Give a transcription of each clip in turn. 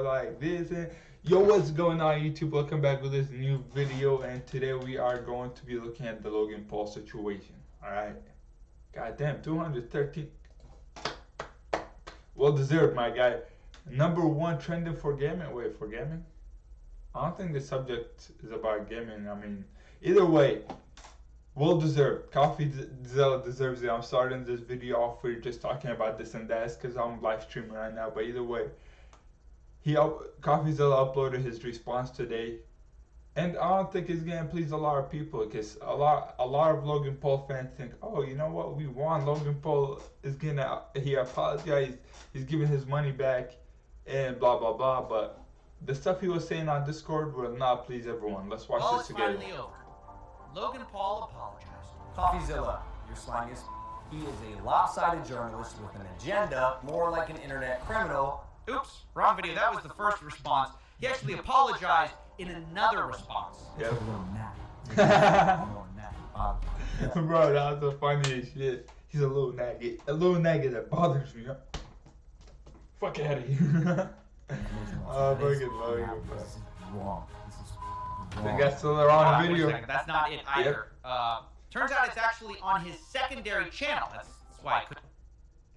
like this. And yo, what's going on, YouTube? Welcome back with this new video, and today we are going to be looking at the Logan Paul situation. All right, goddamn, 213, well deserved, my guy. Number one trending for gaming. Wait, for gaming? I don't think the subject is about gaming. I mean, either way, well deserved. CoffeeZilla deserves it. I'm starting this video off for just talking about this and that because I'm live streaming right now. But either way, CoffeeZilla uploaded his response today, and I don't think it's gonna please a lot of people because a lot of Logan Paul fans think, oh, you know what, we won. Logan Paul is he apologized, he's giving his money back, and blah blah blah. But the stuff he was saying on Discord will not please everyone. Let's watch this together. Finally over. Logan Paul apologized. CoffeeZilla, your slangiest. He is a lopsided journalist with an agenda, more like an internet criminal. Oops, wrong video. That was the first response. He actually apologized in another response. Yep. Bro, Bro, that was the funniest shit. He's a little naggy that bothers me. Fuck out of here. Oh, fucking Logan, bro. This is wrong. I think that's still the wrong Wait a video. second, that's not it either. Turns out it's actually on his secondary channel. That's why I couldn't.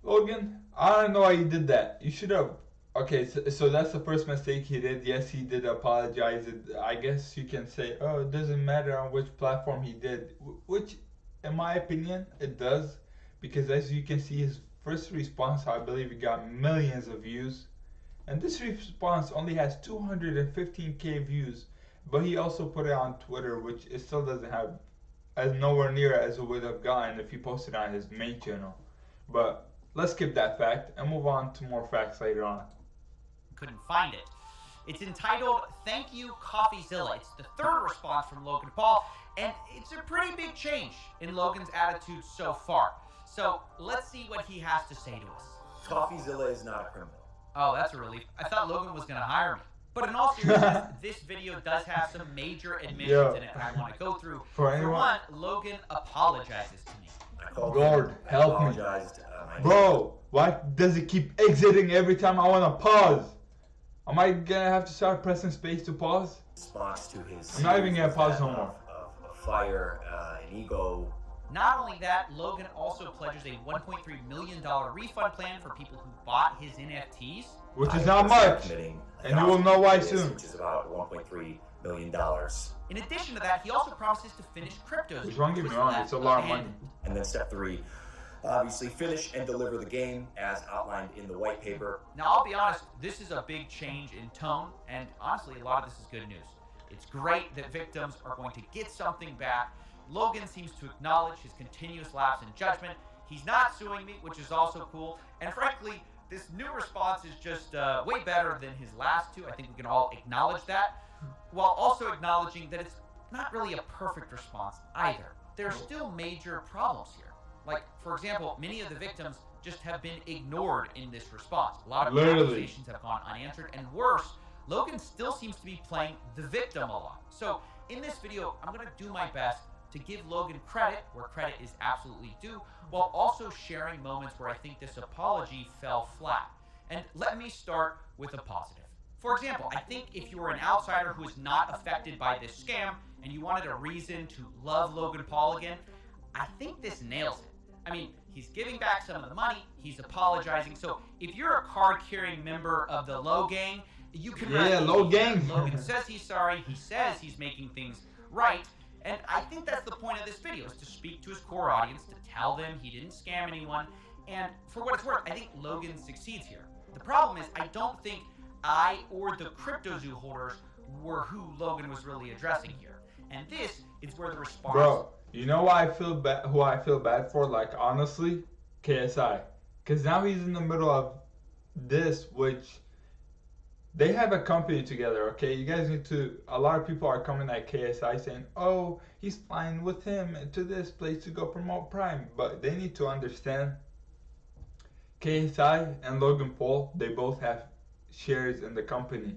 Logan, I don't know why you did that. You should have. Okay, so that's the first mistake he did. Yes, he did apologize. I guess you can say, oh, it doesn't matter on which platform he did. Which, in my opinion, it does. Because as you can see, his first response, I believe he got millions of views. And this response only has 215k views. But he also put it on Twitter, which it still doesn't have as nowhere near as it would have gotten if he posted on his main channel. But let's skip that fact and move on to more facts later on. Couldn't find it. It's entitled "Thank You, CoffeeZilla." It's the third response from Logan Paul, and it's a pretty big change in Logan's attitude so far. So let's see what he has to say to us. CoffeeZilla is not a criminal. Oh, that's a relief. I thought Logan was going to hire me. But in all seriousness, this video does have some major admissions in it I want to go through. For one, Logan apologizes to me. Lord, help me. Bro, why does it keep exiting every time I want to pause? Am I gonna have to start pressing space to pause? Response to his I'm not even gonna pause no more. Of fire, an ego. Not only that, Logan also pledges a $1.3 million refund plan for people who bought his NFTs. Which is not much, and you will know why soon. Which is about $1.3 million. In addition to that, he also promises to finish cryptos. Which, don't get me wrong, it's a lot of money. And then step 3, obviously finish and deliver the game as outlined in the white paper. Now, I'll be honest, this is a big change in tone, and honestly, a lot of this is good news. It's great that victims are going to get something back. Logan seems to acknowledge his continuous lapse in judgment. He's not suing me, which is also cool. And frankly, this new response is just way better than his last two. I think we can all acknowledge that, while also acknowledging that it's not really a perfect response either. There are still major problems here. Like, for example, many of the victims just have been ignored in this response. A lot of accusations have gone unanswered, and worse, Logan still seems to be playing the victim a lot. So, in this video, I'm going to do my best to give Logan credit where credit is absolutely due, while also sharing moments where I think this apology fell flat. And let me start with a positive. For example, I think if you were an outsider who is not affected by this scam and you wanted a reason to love Logan Paul again, I think this nails it. I mean, he's giving back some of the money, he's apologizing. So if you're a card-carrying member of the Low Gang, you can Low Gang. Logan says he's sorry, he says he's making things right. And I think that's the point of this video, is to speak to his core audience, to tell them he didn't scam anyone. And for what it's worth, I think Logan succeeds here. The problem is, I don't think I or the CryptoZoo holders were who Logan was really addressing here. And this is where the response... Bro, you know why I feel bad? Who I feel bad for? Like, honestly, KSI. Because now he's in the middle of this, which... They have a company together, okay? You guys need to... A lot of people are coming at KSI saying, oh, he's flying with him to this place to go promote Prime. But they need to understand, KSI and Logan Paul, they both have shares in the company.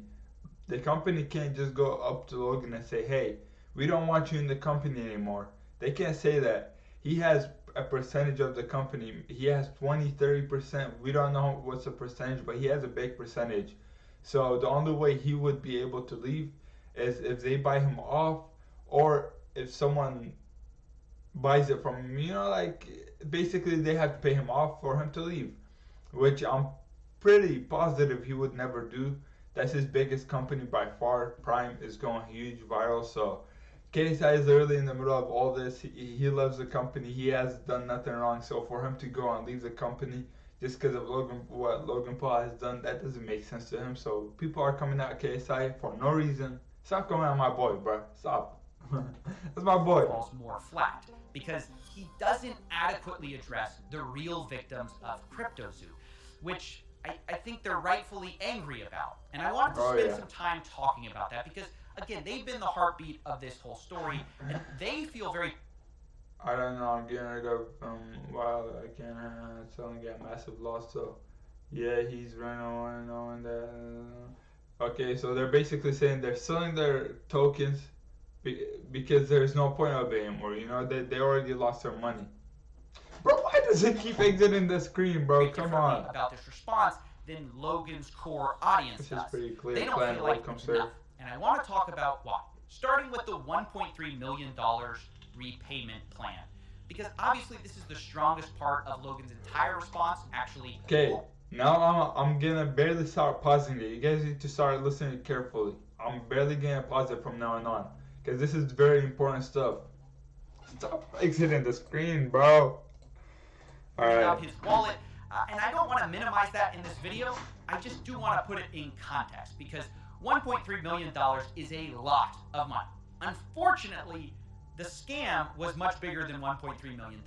The company can't just go up to Logan and say, hey, we don't want you in the company anymore. They can't say that. He has a percentage of the company. He has 20, 30%. We don't know what's the percentage, but he has a big percentage. So the only way he would be able to leave is if they buy him off, or if someone buys it from him. Like basically they have to pay him off for him to leave, which I'm pretty positive he would never do. That's his biggest company by far. Prime is going huge viral, so KSI is literally in the middle of all this. He loves the company. He has done nothing wrong. So for him to go and leave the company just because of what Logan Paul has done, that doesn't make sense to him. So people are coming at KSI for no reason. Stop coming at my boy, bro. Stop. That's my boy. Falls more flat because he doesn't adequately address the real victims of CryptoZoo, which I think they're rightfully angry about. And I wanted to spend some time talking about that because, again, they've been the heartbeat of this whole story, and they feel very... I don't know, I'm getting rid of while I can selling at massive loss, so yeah, he's running on that. Okay, so they're basically saying they're selling their tokens because there's no point of it anymore, they already lost their money. Bro, why does it keep exiting the screen, bro? Come on. About this response than Logan's core audience this does. Is pretty clear. They don't feel like it's enough. And I want to talk about why. Starting with the $1.3 million repayment plan. Because obviously this is the strongest part of Logan's entire response, actually. Okay, now I'm gonna barely start pausing it. You guys need to start listening carefully. I'm barely gonna pause it from now on. Because this is very important stuff. Stop exiting the screen, bro. Out his wallet, and I don't want to minimize that in this video. I just do want to put it in context because $1.3 million is a lot of money. Unfortunately, the scam was much bigger than $1.3 million.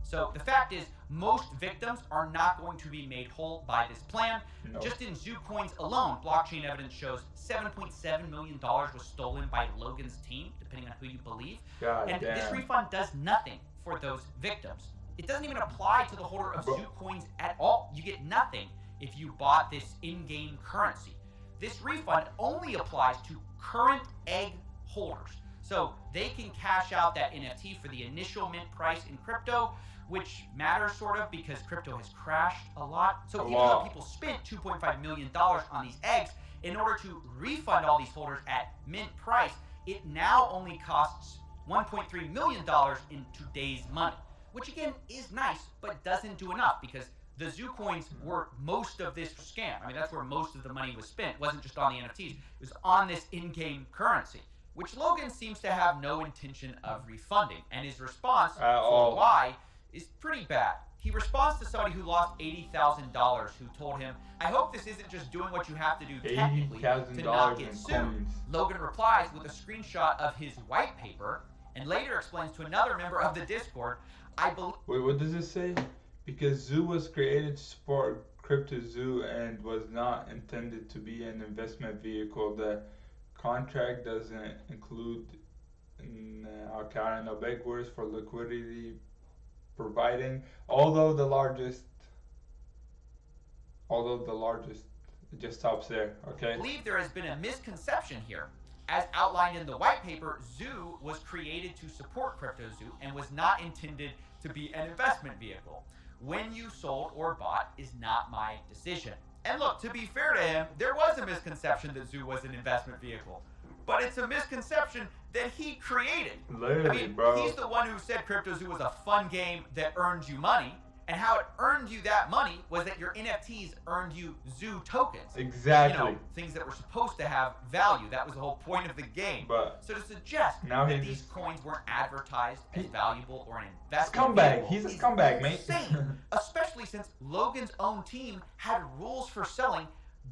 So the fact is, most victims are not going to be made whole by this plan. No. Just in Zoo Coins alone, blockchain evidence shows $7.7 million was stolen by Logan's team, depending on who you believe. This refund does nothing for those victims. It doesn't even apply to the holder of Zoo Coins at all. You get nothing if you bought this in-game currency. This refund only applies to current egg holders. So they can cash out that NFT for the initial mint price in crypto, which matters sort of because crypto has crashed a lot. So even though people spent $2.5 million on these eggs, in order to refund all these holders at mint price, it now only costs $1.3 million in today's money. Which again is nice, but doesn't do enough because the Zoo Coins were most of this scam. I mean, that's where most of the money was spent. It wasn't just on the NFTs. It was on this in-game currency, which Logan seems to have no intention of refunding. And his response for why is pretty bad. He responds to somebody who lost $80,000 who told him, I hope this isn't just doing what you have to do technically to not get sued. Logan replies with a screenshot of his white paper and later explains to another member of the Discord, Wait, what does it say? Because Zoo was created to support CryptoZoo and was not intended to be an investment vehicle. The contract doesn't include big words for liquidity providing. Although the largest, it just stops there. Okay. I believe there has been a misconception here. As outlined in the white paper, Zoo was created to support CryptoZoo and was not intended to be an investment vehicle. When you sold or bought is not my decision. And look, to be fair to him, there was a misconception that Zoo was an investment vehicle. But it's a misconception that he created. Literally, he's the one who said CryptoZoo was a fun game that earned you money. And how it earned you that money was that your NFTs earned you Zoo tokens. Exactly. Things that were supposed to have value. That was the whole point of the game. But so to suggest that these coins weren't advertised as valuable or an investment scumbag. He's a scumbag, mate. Insane, especially since Logan's own team had rules for selling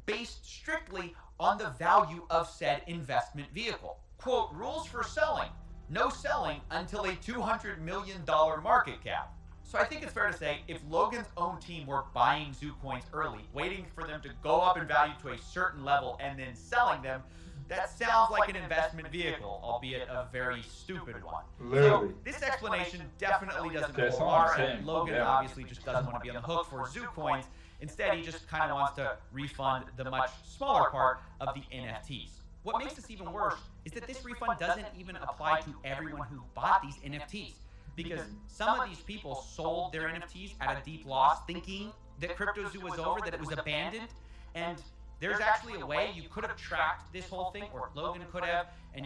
based strictly on the value of said investment vehicle. Quote, rules for selling. No selling until a $200 million market cap. So I think it's fair to say if Logan's own team were buying Zoo Coins early, waiting for them to go up in value to a certain level and then selling them, that sounds like an investment vehicle, albeit a very stupid one. Literally. So this explanation definitely doesn't hold water, and Logan obviously just doesn't want to be on the hook for Zoo Coins. Instead, he just kind of wants to refund the much smaller part of the NFTs. What makes this even worse is that this refund doesn't even apply to everyone who bought these NFTs. Because some of these people sold their NFTs at a deep loss thinking that CryptoZoo was over, that it was abandoned. And there's actually a way you could have tracked this whole thing, or Logan could have, and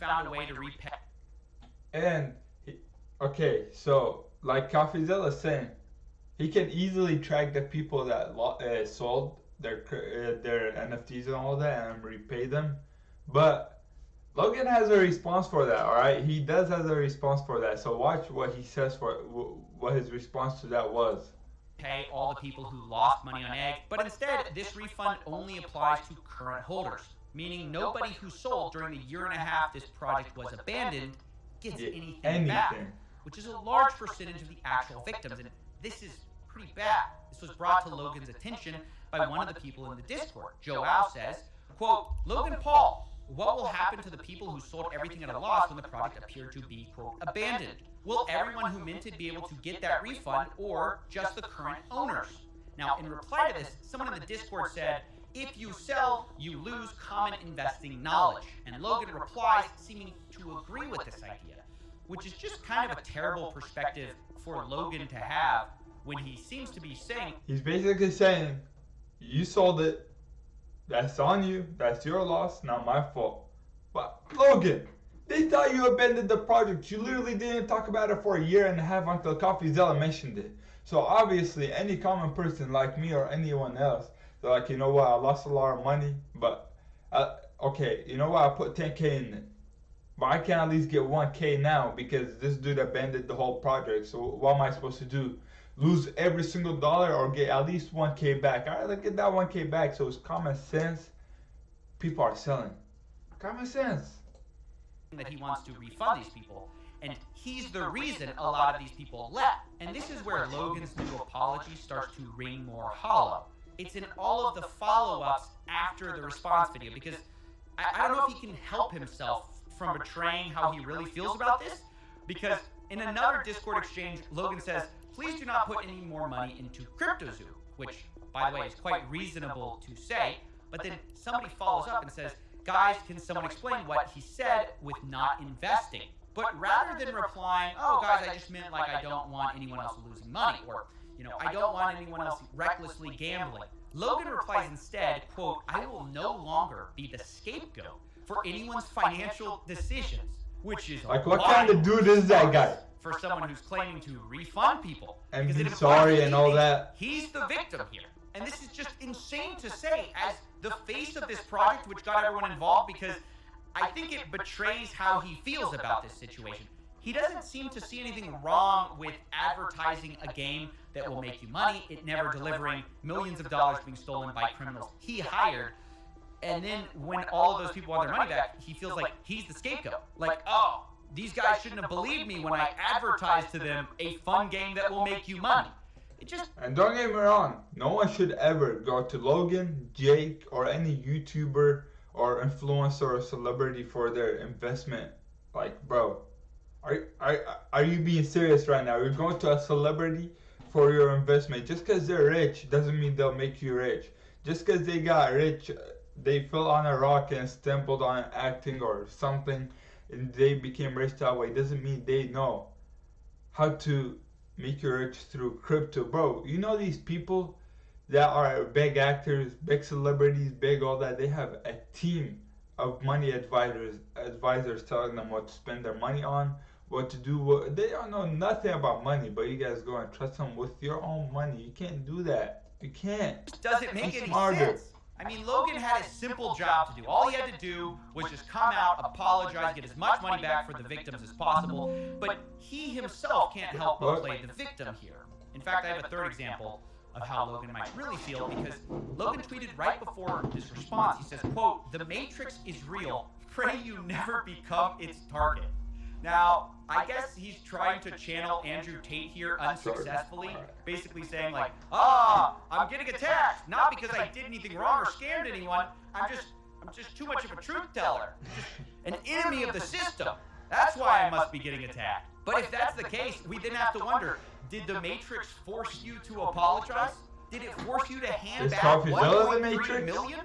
found a way to repay. And okay, so like CoffeeZilla is saying, he can easily track the people that sold their NFTs and all that and repay them, but Logan has a response for that. All right, he does have a response for that. So watch what he says for what his response to that was. Pay all the people who lost money on egg, but instead this refund only applies to current holders, meaning nobody who sold during the year and a half this project was abandoned gets anything back, which is a large percentage of the actual victims, and this is pretty bad. This was brought to Logan's attention by one of the people in the Discord. Joao says, quote, Logan Paul, what will happen to the people who sold everything at a loss when the project appeared to be, quote, abandoned? Will everyone who minted be able to get that refund, or just the current owners? Now, in reply to this, someone in the Discord said, if you sell, you lose common investing knowledge. And Logan replies, seeming to agree with this idea, which is just kind of a terrible perspective for Logan to have when he seems to be saying... He's basically saying, you sold it, that's on you, that's your loss, not my fault. But Logan, they thought you abandoned the project. You literally didn't talk about it for a year and a half until CoffeeZilla mentioned it. So obviously, any common person like me or anyone else, they're like, you know what, I lost a lot of money, but okay, you know what, I put 10K in it. But I can at least get 1K now because this dude abandoned the whole project. So what am I supposed to do? Lose every single dollar or get at least 1K back? I'd rather get that 1K back. So it's common sense. People are selling. Common sense. That he wants to refund these people, and he's the reason a lot of these people left. And this is where Logan's new apology starts to ring more hollow. It's in all of the follow-ups after the response video, because I don't know if he can help himself from betraying how he really feels about this, because in another Discord exchange, Logan says, please do not put any more money into CryptoZoo, which, by the way, is quite reasonable to say, but then somebody follows up and says, guys, can someone explain what he said with not investing? But rather than replying, oh, guys, I just meant like I don't want anyone else losing money, or, I don't want anyone else recklessly gambling, Logan replies instead, quote, I will no longer be the scapegoat for anyone's financial decisions, which is like, what kind of dude is that guy? For someone who's claiming to refund people. And be sorry and all that. He's the victim here. And this is just insane to say as the face of this project, which got everyone involved, because I think it betrays how he feels about this situation. He doesn't seem to see anything wrong with advertising a game that will make you money, it never delivering, millions of dollars being stolen by criminals he hired. And then when all of those people want their money back, he feels like he's the scapegoat. Like, oh, these guys shouldn't have believed me when I advertised to them a fun game that will make you money. And don't get me wrong, no one should ever go to Logan, Jake, or any YouTuber or influencer or celebrity for their investment. Like, bro, are you being serious right now? You're going to a celebrity for your investment. Just because they're rich doesn't mean they'll make you rich. Just because they got rich, they fell on a rock and stumbled on acting or something, and they became rich that way, doesn't mean they know how to make you rich through crypto. Bro, you know these people that are big actors, big celebrities, big all that, they have a team of money advisors telling them what to spend their money on, what to do. They don't know nothing about money, but you guys go and trust them with your own money. You can't do that. You can't. Doesn't make any sense. I mean, Logan had a simple job to do. All he had to do was just come out, apologize, get as much money back for the victims as possible. But he himself can't help but play the victim here. In fact, I have a third example of how Logan might really feel, because Logan tweeted right before this response. He says, quote, the Matrix is real. Pray you never become its target. Now, I guess he's trying to channel Andrew Tate here unsuccessfully, basically saying like, I'm getting attacked, not because I did anything wrong or scammed anyone, I'm just too much of a truth teller, an enemy of the system. That's why I must be getting attacked. But if that's the case, we then have to wonder, did the Matrix force you to apologize? Did it force you to hand back 1.3 million?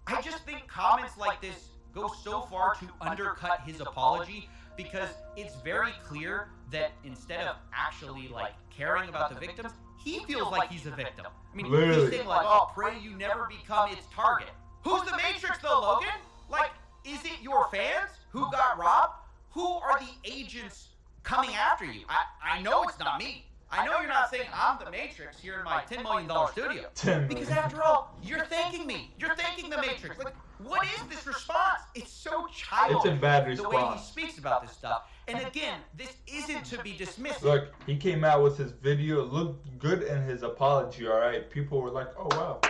I just think comments like this go so far to undercut his apology, because it's very clear that instead of actually like caring about the victims, he feels like he's a victim. I mean, Literally. he's saying like, oh, pray you never become its target. Who's the Matrix though, Logan? Like, is it your fans who got robbed? Who are the agents coming after you? I know it's not me. I know you're not saying I'm the Matrix here in my $10 million studio. 10 Because million. after all, you're thanking me. You're thanking the Matrix. Like, what is this response? It's so childish. It's a bad The way he response. speaks about this stuff. And again, this isn't to be dismissed. Look, he came out with his video. It looked good in his apology, alright? People were like, oh, wow.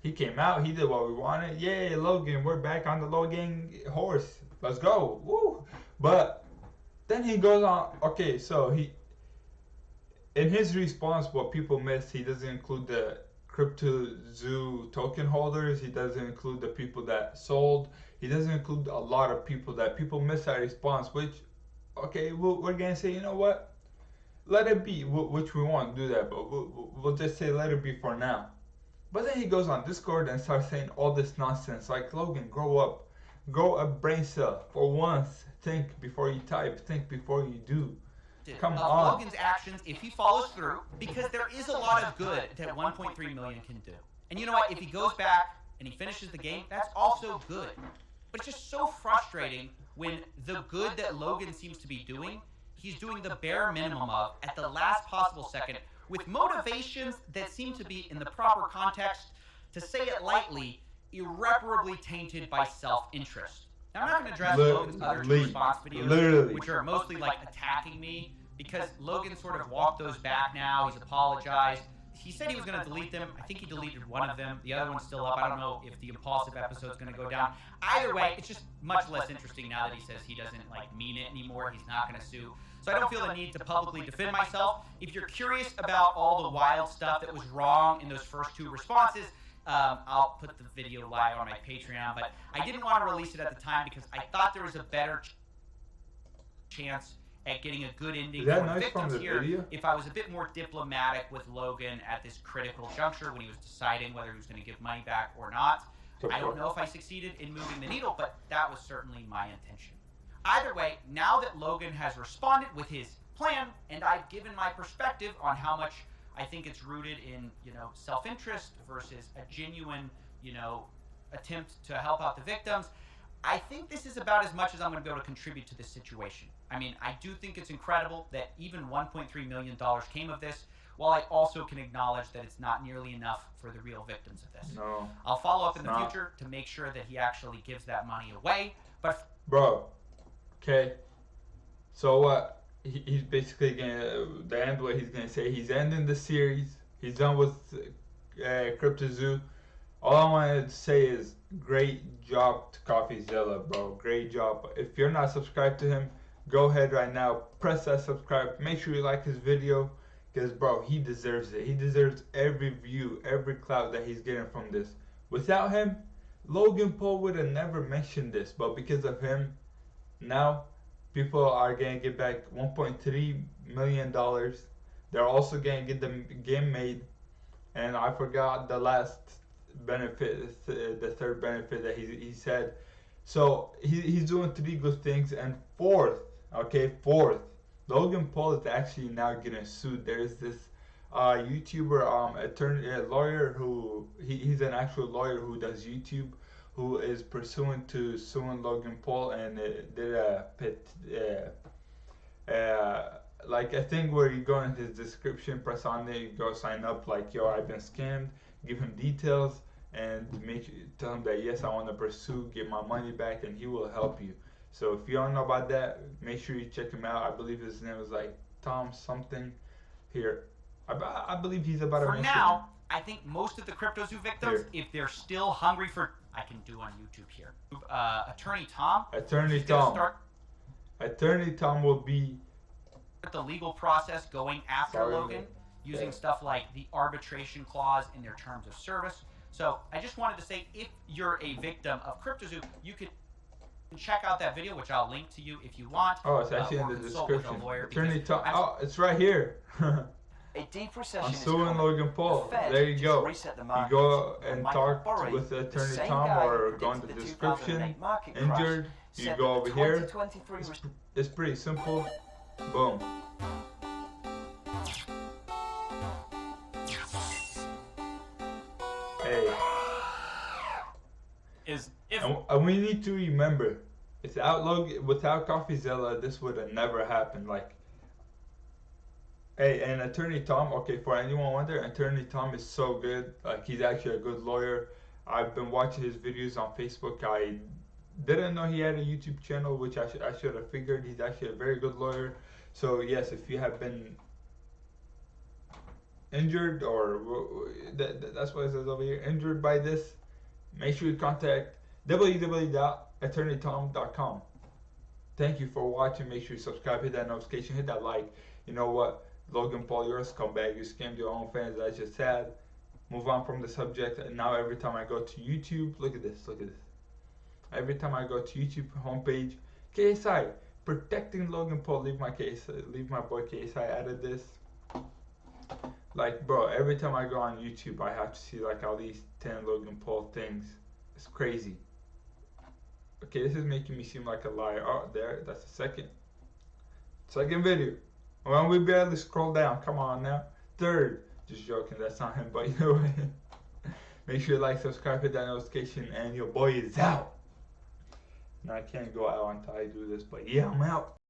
He came out. He did what we wanted. Yay, Logan. We're back on the Logan horse. Let's go. Woo. But then he goes on. Okay, so he... In his response, what people miss, he doesn't include the Crypto Zoo token holders. He doesn't include the people that sold. He doesn't include a lot of people that people miss that response, which, okay, we're going to say, you know what? Let it be, which we won't do that, but we'll just say let it be for now. But then he goes on Discord and starts saying all this nonsense, like, Logan, grow up. Grow a brain cell. For once, think before you type. Think before you do. Come on. Logan's actions if he follows through, because there is a lot of good that 1.3 million can do. And you know what? If he goes back and he finishes the game, that's also good. But it's just so frustrating when the good that Logan seems to be doing, he's doing the bare minimum of at the last possible second with motivations that seem to be in the proper context, to say it lightly, irreparably tainted by self-interest. Now, I'm not going to address Logan's other two response videos, which are mostly like attacking me, because Logan sort of walked those back now. He's apologized. He said he was going to delete them. I think he deleted one of them. The other one's still up. I don't know if the impulsive episode's going to go down. Either way, it's just much less interesting now that he says he doesn't like mean it anymore. He's not going to sue. So I don't feel the need to publicly defend myself. If you're curious about all the wild stuff that was wrong in those first two responses, I'll put the video live on my Patreon, but I didn't want to release it at the time because I thought there was a better chance at getting a good ending Is that for nice victims from the here video? if I was a bit more diplomatic with Logan at this critical juncture when he was deciding whether he was going to give money back or not. I don't know if I succeeded in moving the needle, but that was certainly my intention. Either way, now that Logan has responded with his plan, and I've given my perspective on how much I think it's rooted in, self-interest versus a genuine, attempt to help out the victims, I think this is about as much as I'm going to be able to contribute to this situation. I mean, I do think it's incredible that even $1.3 million came of this, while I also can acknowledge that it's not nearly enough for the real victims of this. No. I'll follow up in the future to make sure that he actually gives that money away, but... Bro, okay, so what? He's basically gonna, the end what he's gonna say, he's ending the series, he's done with Crypto Zoo. All I wanted to say is, great job to CoffeeZilla, bro, great job. If you're not subscribed to him, go ahead right now, press that subscribe, make sure you like his video, because bro, he deserves it. He deserves every view, every clout that he's getting from this. Without him, Logan Paul would have never mentioned this, but because of him, now people are going to get back $1.3 million. They're also going to get the game made. And I forgot the last benefit, the third benefit that he said. So he's doing three good things. And fourth, Logan Paul is actually now getting sued. There's this YouTuber, attorney, lawyer who, he's an actual lawyer who does YouTube, who is pursuing to suing Logan Paul, and did a like a thing where you go in his description, press on it, you go sign up, like, yo, I've been scammed, give him details, and tell him that yes, I want to pursue, get my money back, and he will help you. So if you don't know about that, make sure you check him out. I believe his name is like Tom something. Here, I believe he's about for now. I think most of the Crypto Zoo victims, if they're still hungry for, I can do on YouTube here. Attorney Tom. Attorney Tom will be the legal process going after Logan, using stuff like the arbitration clause in their terms of service. So I just wanted to say, if you're a victim of Crypto Zoo, you could check out that video, which I'll link to you if you want. Oh, it's actually in the description. Attorney Tom. Oh, it's right here. A deep recession I'm suing Logan Paul. There you go. You go and talk with Attorney Tom, or go in the description. Injured, you go over here. It's pretty simple. Boom. Because if And we need to remember, without Logan, without CoffeeZilla, this would have never happened. Like, hey, and Attorney Tom. Okay, for anyone wondering, Attorney Tom is so good. Like, he's actually a good lawyer. I've been watching his videos on Facebook. I didn't know he had a YouTube channel, which I should have figured. He's actually a very good lawyer. So yes, if you have been injured or that's what it says over here, injured by this, make sure you contact www.attorneytom.com. Thank you for watching. Make sure you subscribe, hit that notification, hit that like. You know what? Logan Paul, you're a scumbag. You scammed your own fans. That's just sad. Move on from the subject. And now every time I go to YouTube, look at this. Look at this. Every time I go to YouTube homepage, KSI protecting Logan Paul. Leave my boy KSI out of this. Like, bro, every time I go on YouTube, I have to see like at least 10 Logan Paul things. It's crazy. Okay, this is making me seem like a liar. Oh, there, that's the second video. Well, we barely scroll down. Come on now. Third, just joking. That's not him, but you know what? Make sure you like, subscribe, hit that notification, and your boy is out. Now I can't go out until I do this, but yeah, I'm out.